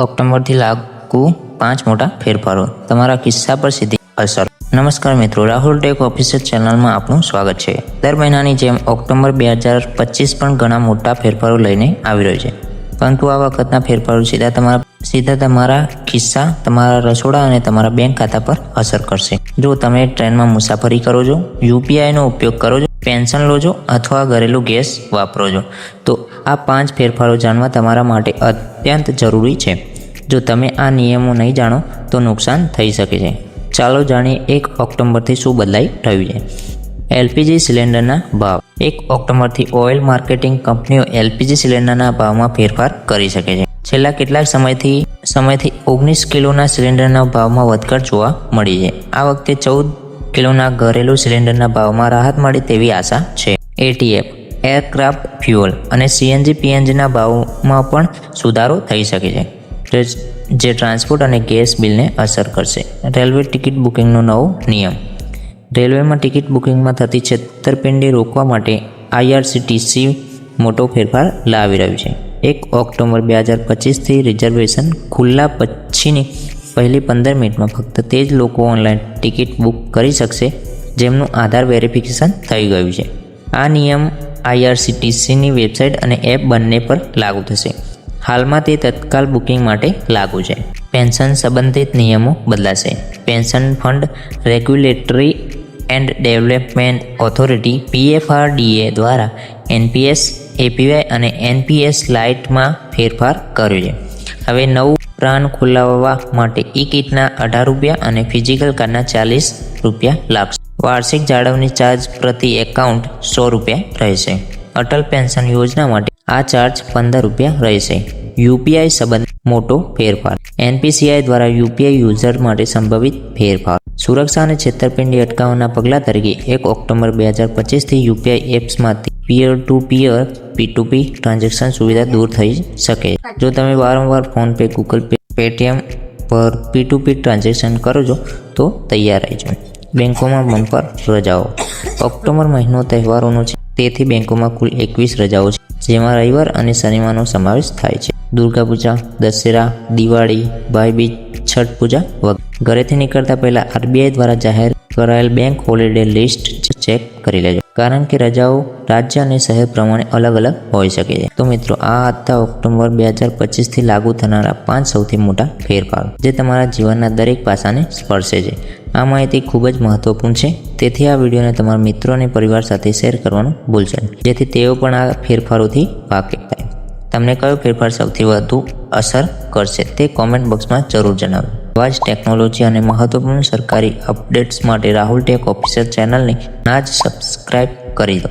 ઓક્ટોબરથી લાગુ 5 મોટા ફેરફારો, તમારા કિસ્સા પર સીધી અસર. નમસ્કાર મિત્રો, રાહુલ ટેક ઓફિશિયલ ચેનલમાં આપનું સ્વાગત છે. દર મહિનાની જેમ ઓક્ટોબર 2025 પણ ઘણા મોટા ફેરફારો લઈને આવી રહ્યો છે, પરંતુ આ વખતના ફેરફારો સીધા તમારા ખિસ્સા, તમારા રસોડા અને તમારા બેંક ખાતા પર અસર કરશે. જો તમે ટ્રેનમાં મુસાફરી કરો છો, યુપીઆઈનો ઉપયોગ કરો છો, પેન્શન લો છો અથવા ઘરેલું ગેસ વાપરો છો, તો આ 5 ફેરફારો જાણવા તમારા માટે અત્યંત જરૂરી છે. જો તમે આ નિયમો નહીં જાણો તો નુકસાન થઈ શકે છે. ચાલો જાણીએ 1 ઓક્ટોબરથી શું બદલાઈ રહ્યું છે. એલપીજી સિલિન્ડરના ભાવ. 1 ઓક્ટોબરથી ઓઇલ માર્કેટિંગ કંપનીઓ એલપીજી સિલિન્ડરના ભાવમાં ફેરફાર કરી શકે છે. છેલ્લા કેટલાક સમયથી 19 કિલોના સિલિન્ડરના ભાવમાં વધઘટ જોવા મળી છે. આ વખતે 14 કિલોના ઘરેલું સિલિન્ડરના ભાવમાં રાહત મળે તેવી આશા છે. એટીએફ, એરક્રાફ્ટ ફ્યુઅલ અને સીએનજી પીએનજીના ભાવમાં પણ સુધારો થઈ શકે છે, જે ટ્રાન્સપોર્ટ અને ગેસ બિલને અસર કરશે. રેલવે ટિકિટ બુકિંગનો નવો નિયમ. રેલવેમાં ટિકિટ બુકિંગમાં થતી છેતરપિંડી રોકવા માટે આઈઆરસીટીસી મોટો ફેરફાર લાવી રહ્યું છે. 1 ઓક્ટોબર 2025થી રિઝર્વેશન ખુલ્લા પછીની પહેલી 15 મિનિટમાં ફક્ત તે જ લોકો ઓનલાઈન ટિકિટ બુક કરી શકશે જેમનું આધાર વેરિફિકેશન થઈ ગયું છે. આ નિયમ આઈઆરસીટીસીની વેબસાઇટ અને એપ બંને પર લાગુ થશે. હાલમાં તે તત્કાલ બુકિંગ માટે લાગુ છે. પેન્શન સંબંધિત નિયમો બદલાશે. Pension fund regulatory and development authority PFRDA દ્વારા એનપીએસ, એપીવાય અને એનપીએસ લાઇટમાં ફેરફાર કર્યો છે. હવે નવું પ્લાન ખોલાવવા માટે ઈ કિટના ₹18 અને ફિઝિકલ કાર્ડના ₹40 લાગશે. વાર્ષિક જાળવણી ચાર્જ પ્રતિ એકાઉન્ટ ₹100 રહેશે. અટલ પેન્શન યોજના માટે આ ચાર્જ ₹15 રહેશે. યુપીઆઈ સંબંધિત મોટો ફેરફાર. એનપીસીઆઈ દ્વારા યુપીઆઈ યુઝર માટે સંભવિત ફેરફાર. સુરક્ષા અને છેતરપિંડી અટકાવવાના પગલાં તરીકે 1 ઓક્ટોબર 2025થી યુપીઆઈ એપ્સમાંથી peer to peer P2P transaction સુવિધા દૂર થઈ શકે. જો તમે વારંવાર ફોનપે, ગૂગલ પે, પેટીએમ પર P2P ટ્રાન્ઝેક્શન કરો છો તો તૈયાર રહેજો. બેંકોમાં બમ્પર રજાઓ. ઓક્ટોબર મહિનો તહેવારોનો છે, તેથી બેંકોમાં કુલ 21 રજાઓ છે, જેમાં રવિવાર અને શનિવારનો સમાવેશ થાય છે. દુર્ગા પૂજા, દશેરા, દિવાળી, ભાઈબીજ, છઠ પૂજા વગેરે. ઘરેથી નીકળતા પહેલા આરબીઆઈ દ્વારા જાહેર કરાયેલ બેંક હોલિડે લિસ્ટ ચેક કરી લેજો, કારણ કે રજાઓ રાજ્ય અને શહેર પ્રમાણે અલગ અલગ હોઈ શકે છે. તો મિત્રો, આ હતા ઓક્ટોબર 2025થી લાગુ થનારા 5 સૌથી મોટા ફેરફારો, જે તમારા જીવનના દરેક પાસાને સ્પર્શે છે. આ માહિતી ખૂબ જ મહત્વપૂર્ણ છે, તેથી આ વિડીયોને તમારા મિત્રો અને પરિવાર સાથે શેર કરવાનું ભૂલશો નહીં, જેથી તેઓ પણ આ ફેરફારોથી વાકેફ થાય. તમને કયો ફેરફાર સૌથી વધુ અસર કરશે તે કોમેન્ટ બોક્સમાં જરૂર જણાવો. આવા જ ટેકનોલોજી અને મહત્વપૂર્ણ સરકારી અપડેટ્સ માટે રાહુલ ટેક ઓફિશિયલ ચેનલને ના જ સબસ્ક્રાઇબ કરી દો.